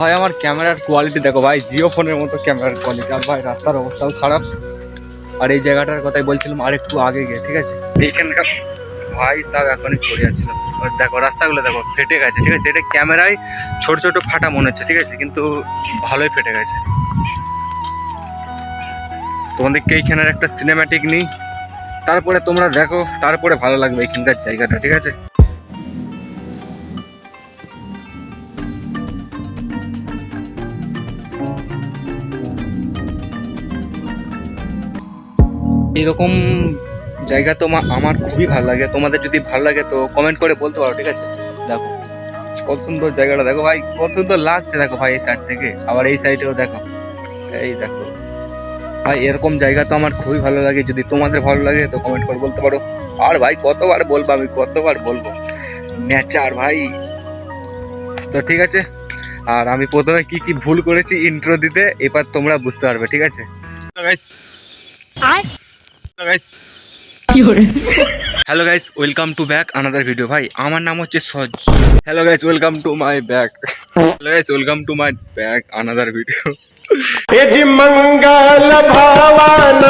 ভাই আমার ক্যামেরার কোয়ালিটি দেখো ভাই, জিও ফোনের মতো ক্যামেরার কোয়ালিটি। আর ভাই রাস্তার অবস্থাও খারাপ। আর এই জায়গাটার কথাই বলছিলাম আর একটু আগে গিয়ে, ঠিক আছে? এইখানকার ভাই সব এখনই পড়ে যাচ্ছিল। দেখো রাস্তাগুলো দেখো ফেটে গেছে, ঠিক আছে? এটা ক্যামেরায় ছোট ছোট ফাটা মনে হচ্ছে, ঠিক আছে, কিন্তু ভালোই ফেটে গেছে। তোমাদেরকে এইখানের একটা সিনেম্যাটিক নিই, তারপরে তোমরা দেখো, তারপরে ভালো লাগবে এইখানকার জায়গাটা, ঠিক আছে? এইরকম জায়গা তো আমার খুবই ভালো লাগে। তোমাদের যদি ভালো লাগে তো কমেন্ট করে বলতে পারো, ঠিক আছে? দেখো কত সুন্দর জায়গাটা, দেখো ভাই কত সুন্দর লাগছে। দেখো ভাই এই সাইড থেকে, আবার এই সাইডেও দেখো, এই দেখো ভাই, এরকম জায়গা তো আমার খুবই ভালো লাগে। যদি তোমাদের ভালো লাগে তো কমেন্ট করে বলতে পারো। আর ভাই কতবার বলবো, আমি কতবার বলবো, নেচার ভাই। তো ঠিক আছে, আর আমি প্রথমে কি কি ভুল করেছি ইন্ট্রো দিতে, এবার তোমরা বুঝতে পারবে, ঠিক আছে? Hello guys, welcome to back another video. ভাই আমার নাম হচ্ছে Saj. Hello guys, welcome to my back. Hello guys, welcome to my back another video. मंगल भावाना